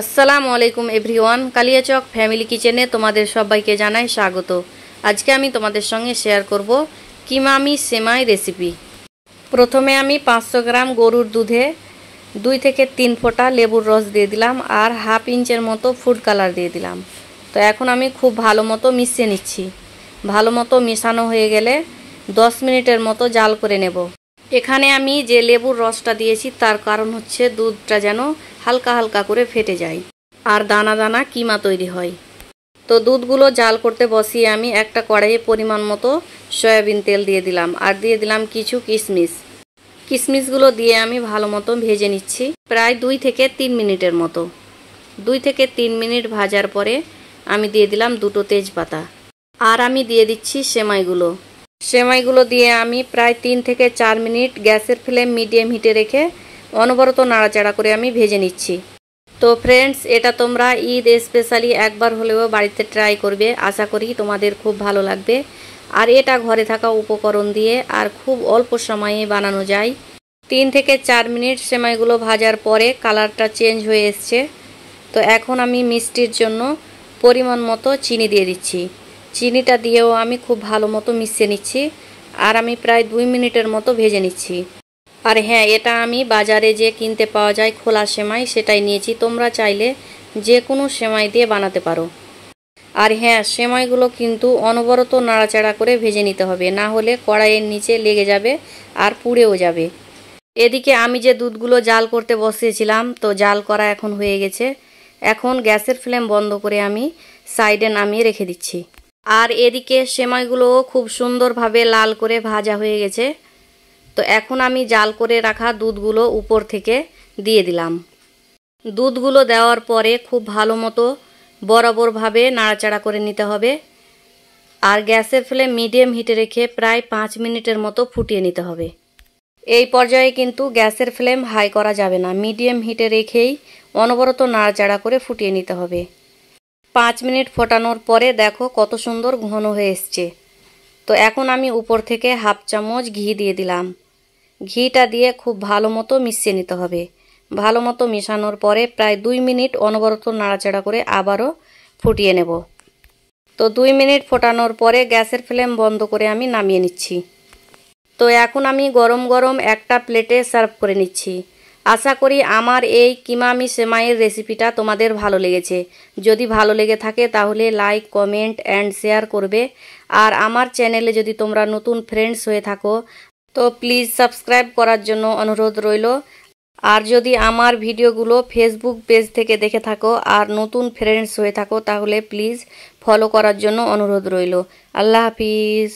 আসসালামু আলাইকুম everyone, Kaliachak family কিচেনে তোমাদের সবাইকে জানাই স্বাগত। আজকে আমি তোমাদের সঙ্গে শেয়ার করব কিমামি সেমাই রেসিপি। প্রথমে আমি 500 গ্রাম গরুর দুধে 2 থেকে 3 ফোঁটা লেবুর রস দিয়ে দিলাম আর হাফ ইঞ্চের মতো ফুড কালার দিয়ে দিলাম। তো এখন আমি খুব ভালো মতো মিশিয়ে নিচ্ছি। ভালো মতো মেশানো হয়ে গেলে 10 মিনিটের মতো জাল করে নেব। এখানে আমি যে লেবুর রসটা দিয়েছি তার কারণ হচ্ছে দুধটা যেন হালকা হালকা করে ফেটে যায় আর দানা দানা কিমা তৈরি হয়। তো দুধগুলো জাল করতে বসিয়ে আমি একটা কড়াইয়ে পরিমাণ মতো সয়াবিন তেল দিয়ে দিলাম আর দিয়ে দিলাম কিছু কিশমিশ। কিশমিশগুলো দিয়ে আমি ভালো মতো ভেজে নিচ্ছি প্রায় 2 থেকে 3 মিনিটের মতো। 2 থেকে 3 মিনিট ভাজার পরে আমি দিয়ে দিলাম 2টো তেজপাতা আর আমি দিয়ে দিচ্ছি সেমাইগুলো দিয়ে আমি প্রায় 3 থেকে 4 মিনিট গ্যাসের ফ্লেম মিডিয়াম হিটে রেখে অনবরত নাড়াচাড়া করে আমি ভেজে নিচ্ছি। তো ফ্রেন্ডস, এটা তোমরা ঈদ স্পেশালি একবার হলেও বাড়িতে ট্রাই করবে। আশা করি তোমাদের খুব ভালো লাগবে। আর এটা ঘরে থাকা উপকরণ দিয়ে আর খুব অল্প সময়ে বানানো যায়। 3 থেকে 4 মিনিট সেমাইগুলো ভাজার পরে কালারটা চেঞ্জ হয়ে এসছে। তো এখন আমি মিষ্টির জন্য পরিমাণ মতো চিনি দিয়ে দিচ্ছি। চিনিটা দিয়েও আমি খুব ভালো মতো মিশিয়ে নিচ্ছি আর আমি প্রায় 2 মিনিটের মতো ভেজে নিচ্ছি। আর হ্যাঁ, এটা আমি বাজারে যে কিনতে পাওয়া যায় খোলা সেমাই সেটাই নিয়েছি। তোমরা চাইলে যে কোনো সেমাই দিয়ে বানাতে পারো। আর হ্যাঁ, সেমাইগুলো কিন্তু অনবরত নাড়াচাড়া করে ভেজে নিতে হবে, না হলে কড়াইয়ের নিচে লেগে যাবে আর পুড়েও যাবে। এদিকে আমি যে দুধগুলো জাল করতে বসিয়েছিলাম, তো জাল করা এখন হয়ে গেছে। এখন গ্যাসের ফ্লেম বন্ধ করে আমি সাইডে নামিয়ে রেখে দিচ্ছি। আর এদিকে সেমাইগুলোও খুব সুন্দরভাবে লাল করে ভাজা হয়ে গেছে। তো এখন আমি জাল করে রাখা দুধগুলো উপর থেকে দিয়ে দিলাম। দুধগুলো দেওয়ার পরে খুব ভালো মতো বরাবরভাবে নাড়াচাড়া করে নিতে হবে আর গ্যাসের ফ্লেম মিডিয়াম হিটে রেখে প্রায় 5 মিনিটের মতো ফুটিয়ে নিতে হবে। এই পর্যায়ে কিন্তু গ্যাসের ফ্লেম হাই করা যাবে না, মিডিয়াম হিটে রেখেই অনবরত নাড়াচাড়া করে ফুটিয়ে নিতে হবে। 5 মিনিট ফোটানোর পরে দেখো কত সুন্দর ঘন হয়ে এসছে। তো এখন আমি উপর থেকে হাফ চামচ ঘি দিয়ে দিলাম। ঘিটা দিয়ে খুব ভালো মতো মিশিয়ে নিতে হবে। ভালো মতো মেশানোর পরে প্রায় 2 মিনিট অনবরত নাড়াচাড়া করে আবারও ফুটিয়ে নেব। তো 2 মিনিট ফোটানোর পরে গ্যাসের ফ্লেম বন্ধ করে আমি নামিয়ে নিচ্ছি। তো এখন আমি গরম গরম একটা প্লেটে সার্ভ করে নিচ্ছি। আশা করি আমার এই কিমামি সেমাইয়ের রেসিপিটা তোমাদের ভালো লেগেছে। যদি ভালো লেগে থাকে তাহলে লাইক, কমেন্ট অ্যান্ড শেয়ার করবে। আর আমার চ্যানেলে যদি তোমরা নতুন ফ্রেন্ডস হয়ে থাকো তো প্লিজ সাবস্ক্রাইব করার জন্য অনুরোধ রইল। আর যদি আমার ভিডিওগুলো ফেসবুক পেজ থেকে দেখে থাকো আর নতুন ফ্রেন্ডস হয়ে থাকো তাহলে প্লিজ ফলো করার জন্য অনুরোধ রইল। আল্লাহ হাফিজ।